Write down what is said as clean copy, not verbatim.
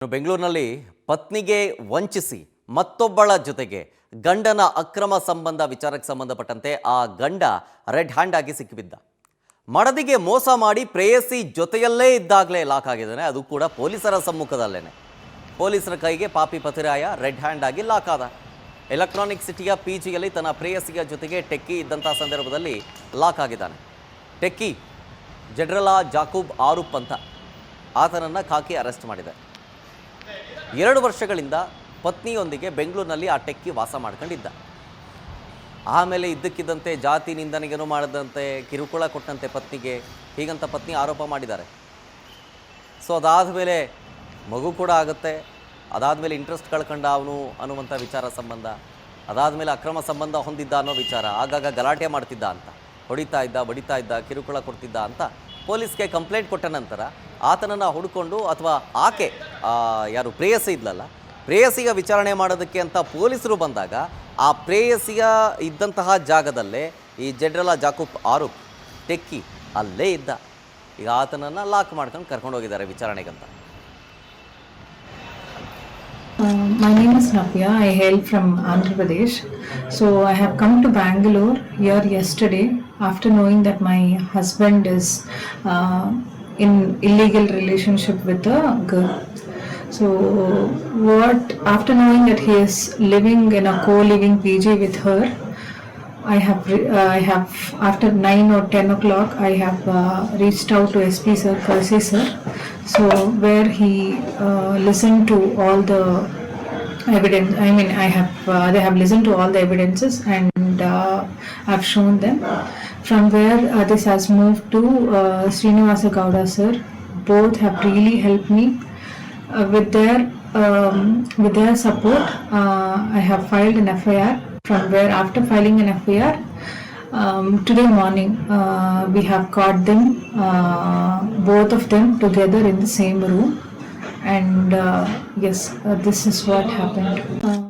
ಬೆಂಗಳೂರಿನಲ್ಲಿ ಪತ್ನಿಗೆ ವಂಚಿಸಿ ಮತ್ತೊಬ್ಬಳ ಜೊತೆಗೆ ಗಂಡನ ಅಕ್ರಮ ಸಂಬಂಧ ವಿಚಾರಕ್ಕೆ ಸಂಬಂಧಪಟ್ಟಂತೆ ಆ ಗಂಡ ರೆಡ್ ಹ್ಯಾಂಡ್ ಆಗಿ ಸಿಕ್ಕಿಬಿದ್ದ. ಮಡದಿಗೆ ಮೋಸ ಮಾಡಿ ಪ್ರೇಯಸಿ ಜೊತೆಯಲ್ಲೇ ಇದ್ದಾಗಲೇ ಲಾಕ್ ಆಗಿದ್ದಾನೆ, ಅದು ಕೂಡ ಪೊಲೀಸರ ಸಮ್ಮುಖದಲ್ಲೇನೆ. ಪೊಲೀಸರ ಕೈಗೆ ಪಾಪಿ ಪತಿರಾಯ ರೆಡ್ ಹ್ಯಾಂಡ್ ಆಗಿ ಲಾಕ್ ಆದ. ಎಲೆಕ್ಟ್ರಾನಿಕ್ ಸಿಟಿಯ ಪಿಜಿಯಲ್ಲಿ ತನ್ನ ಪ್ರೇಯಸಿಯ ಜೊತೆಗೆ ಟೆಕ್ಕಿ ಇದ್ದಂಥ ಸಂದರ್ಭದಲ್ಲಿ ಲಾಕ್ ಆಗಿದ್ದಾನೆ. ಟೆಕ್ಕಿ ಜಡ್ರಲಾ ಜಾಕೂಬ್ ಆರೂಪ್ ಅಂತ ಆತನನ್ನು ಖಾಕಿ ಅರೆಸ್ಟ್ ಮಾಡಿದೆ. 2 ವರ್ಷಗಳಿಂದ ಪತ್ನಿಯೊಂದಿಗೆ ಬೆಂಗಳೂರಿನಲ್ಲಿ ಆ ಟೆಕ್ಕಿ ವಾಸ ಮಾಡ್ಕೊಂಡಿದ್ದ. ಆಮೇಲೆ ಇದ್ದಕ್ಕಿದ್ದಂತೆ ಜಾತಿ ನಿಂದನೆಗೇನು ಮಾಡದಂತೆ ಕಿರುಕುಳ ಕೊಟ್ಟಂತೆ ಪತ್ನಿಗೆ, ಹೀಗಂತ ಪತ್ನಿ ಆರೋಪ ಮಾಡಿದ್ದಾರೆ. ಸೊ ಅದಾದ ಮೇಲೆ ಮಗು ಕೂಡ ಆಗುತ್ತೆ, ಅದಾದಮೇಲೆ ಇಂಟ್ರೆಸ್ಟ್ ಕಳ್ಕೊಂಡ ಅವನು ಅನ್ನುವಂಥ ವಿಚಾರ ಸಂಬಂಧ, ಅದಾದಮೇಲೆ ಅಕ್ರಮ ಸಂಬಂಧ ಹೊಂದಿದ್ದ ಅನ್ನೋ ವಿಚಾರ, ಆಗಾಗ ಗಲಾಟೆ ಮಾಡ್ತಿದ್ದ ಅಂತ, ಹೊಡಿತಾ ಇದ್ದ, ಬಡಿತಾ ಇದ್ದ, ಕಿರುಕುಳ ಕೊಡ್ತಿದ್ದ ಅಂತ ಪೊಲೀಸ್ಗೆ ಕಂಪ್ಲೇಂಟ್ ಕೊಟ್ಟ ನಂತರ ಆತನನ್ನು ಹುಡುಕೊಂಡು, ಅಥವಾ ಆಕೆ ಯಾರು ಪ್ರೇಯಸಿ ಇದ್ಲಲ್ಲ, ಪ್ರೇಯಸಿಗ ವಿಚಾರಣೆ ಮಾಡೋದಕ್ಕೆ ಅಂತ ಪೊಲೀಸರು ಬಂದಾಗ ಆ ಪ್ರೇಯಸಿಯ ಇದ್ದಂತಹ ಜಾಗದಲ್ಲೇ ಈ ಜಡ್ರಲಾ ಜಾಕೂಬ್ ಆರೂಪ್ ಟೆಕ್ಕಿ ಅಲ್ಲೇ ಇದ್ದ. ಈಗ ಆತನನ್ನು ಲಾಕ್ ಮಾಡ್ಕೊಂಡು ಕರ್ಕೊಂಡು ಹೋಗಿದ್ದಾರೆ ವಿಚಾರಣೆಗಂತ. My name is Navya. I hail from Andhra Pradesh. So I have come to Bangalore here yesterday after knowing that my husband is in illegal relationship with a girl. So after knowing that he is living in a co-living PG with her, I have after 9 or 10 o'clock I have reached out to SP sir, Kalsi sir, so where he listened to all the evidence. I mean, they have listened to all the evidences and I've shown them. From where this has moved to Srinivasa Gowda sir. Both have really helped me with their support. I have filed an FIR. From where after filing an FIR, today morning we have caught them, both of them together in the same room, and yes, this is what happened.